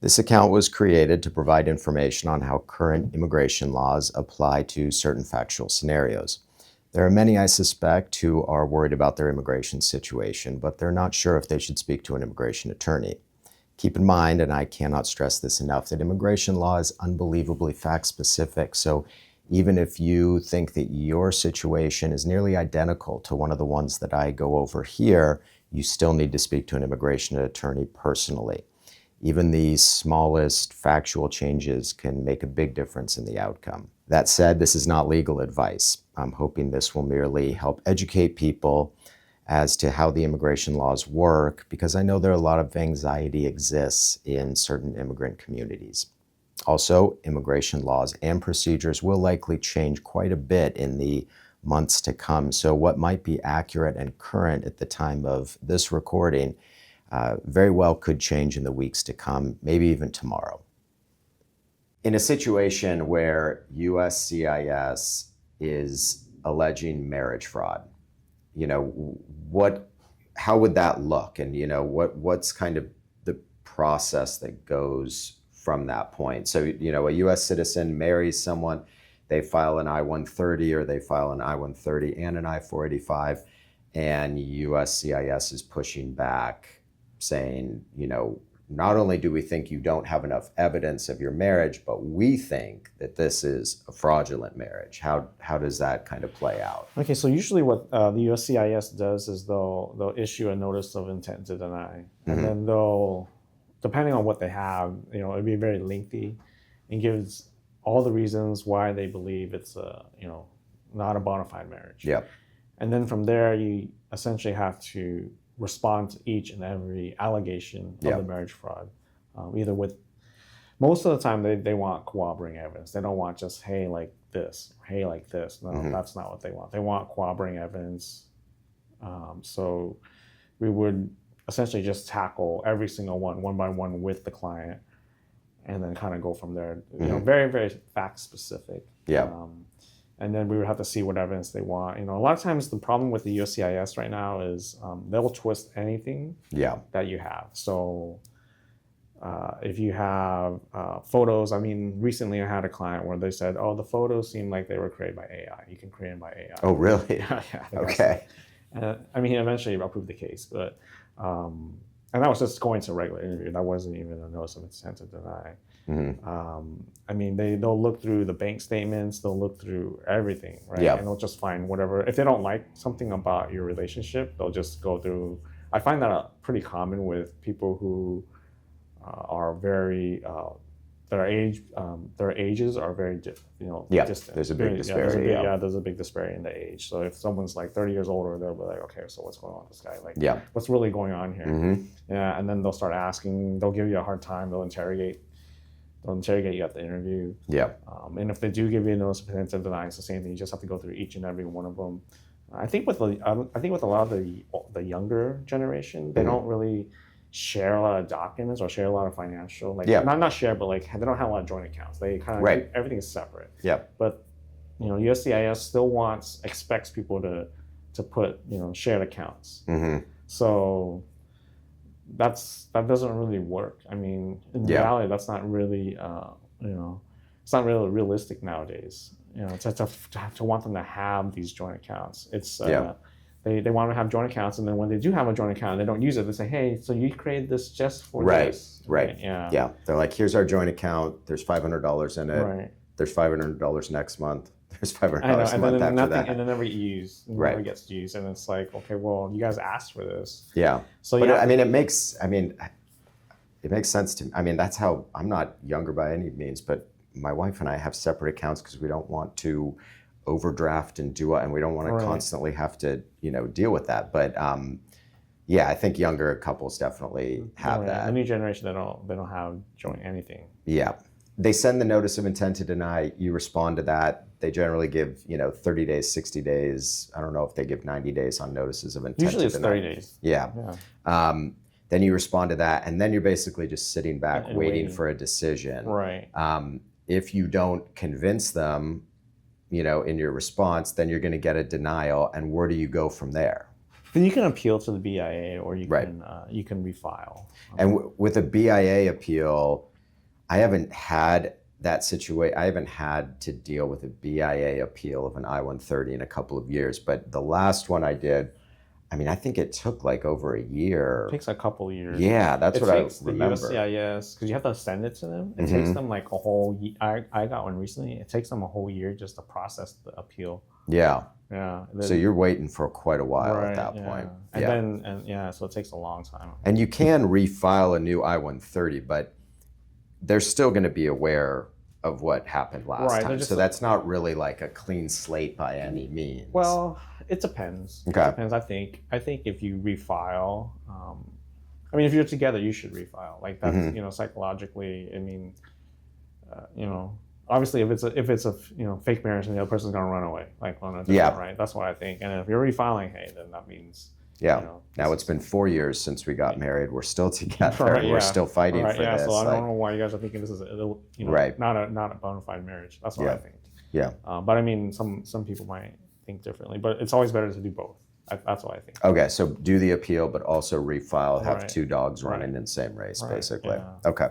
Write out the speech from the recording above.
This account was created to provide information on how current immigration laws apply to certain factual scenarios. There are many, I suspect, who are worried about their immigration situation, but they're not sure if they should speak to an immigration attorney. Keep in mind, and I cannot stress this enough, that immigration law is unbelievably fact-specific. So even if you think that your situation is nearly identical to one of the ones that I go over here, you still need to speak to an immigration attorney personally. Even the smallest factual changes can make a big difference in the outcome. That said, this is not legal advice. I'm hoping this will merely help educate people as to how the immigration laws work, because I know there are a lot of anxiety exists in certain immigrant communities. Also, immigration laws and procedures will likely change quite a bit in the months to come. So what might be accurate and current at the time of this recording very well could change in the weeks to come, maybe even tomorrow. In a situation where USCIS is alleging marriage fraud, how would that look? And what's kind of the process that goes from that point? So, a US citizen marries someone, they file an I-130 or they file an I-130 and an I-485, and USCIS is pushing back saying, not only do we think you don't have enough evidence of your marriage, but we think that this is a fraudulent marriage. How does that kind of play out? Okay, so usually what the USCIS does is they'll issue a notice of intent to deny, and then they'll, depending on what they have, it'll be very lengthy and gives all the reasons why they believe it's not a bona fide marriage. Yep. And then from there, you essentially have to respond to each and every allegation of the marriage fraud. Either with, most of the time they want corroborating evidence. They don't want just, hey, like this, or, hey, like this. No, that's not what they want. They want corroborating evidence. So we would essentially just tackle every single one by one with the client, and then kind of go from there. Very, very fact specific. Yeah. And then we would have to see what evidence they want. A lot of times the problem with the USCIS right now is they'll twist anything that you have. So if you have photos, recently I had a client where they said, oh, the photos seem like they were created by AI. You can create them by AI. Oh, really? Yeah. Okay. Eventually approved the case, but and that was just going to a regular interview. That wasn't even a notice of intent to deny. They'll look through the bank statements, they'll look through everything, right? Yeah. And they'll just find whatever. If they don't like something about your relationship, they'll just go through. I find that pretty common with people who are very their ages are very distant. There's a big disparity. There's a big disparity in the age. So if someone's like 30 years older, they'll be like, okay, so what's going on with this guy? Like, what's really going on here? Yeah, and then they'll start asking. They'll give you a hard time. They'll interrogate you at the interview. Yeah. And if they do give you a notice of intent to deny, it's the same thing. You just have to go through each and every one of them. I think with a lot of the younger generation, they don't really share a lot of documents or share a lot of financial, not share, but they don't have a lot of joint accounts. They kind of everything is separate. Yeah. But USCIS still expects people to put shared accounts. So that doesn't really work. In reality, that's not really it's not really realistic nowadays. To want them to have these joint accounts. It's they want to have joint accounts, and then when they do have a joint account and they don't use it, they say, hey, so you created this just for this. Right. Yeah. They're like, here's our joint account. There's $500 in it. Right. There's $500 next month. There's $500 a month after that. And then never used. Never gets used. And it's like, okay, well, you guys asked for this. Yeah. So but it makes sense to me. That's how, I'm not younger by any means, but my wife and I have separate accounts because we don't want to overdraft and and we don't want to constantly have to, deal with that. But I think younger couples definitely have that. The new generation, they don't have joint anything. Yeah. They send the notice of intent to deny, you respond to that. They generally give, 30 days, 60 days. I don't know if they give 90 days on notices of intent Usually to deny. Usually it's 30 days. Yeah. Then you respond to that, and then you're basically just sitting back and waiting for a decision. Right. If you don't convince them, in your response, then you're going to get a denial, and where do you go from there? Then you can appeal to the BIA, or you can refile. And with a BIA appeal, I haven't had that situation. I haven't had to deal with a BIA appeal of an I-130 in a couple of years, but the last one I did, I mean, I think it took like over a year. It takes a couple years. Yeah, that's what I remember. The USCIS, because you have to send it to them. It takes them like a whole year. I got one recently. It takes them a whole year just to process the appeal. Yeah. Yeah. So you're waiting for quite a while at that point. And so it takes a long time. And you can refile a new I-130, but they're still going to be aware of what happened last time. So that's not really like a clean slate by any means. Well, it depends. Okay. It depends. I think if you refile, I mean, if you're together, you should refile. Like that's psychologically. I mean, obviously, if it's a fake marriage, and the other person's gonna run away, like on a different, right? That's what I think. And if you're refiling, hey, then that means. Yeah. Now it's been 4 years since we got married. We're still together. Right, we're still fighting for this. So I don't know why you guys are thinking this is not a bona fide marriage. That's what I think. Yeah. But I mean, some people might think differently. But it's always better to do both. That's what I think. Okay, so do the appeal, but also refile. Have two dogs running in the same race, basically. Yeah. Okay.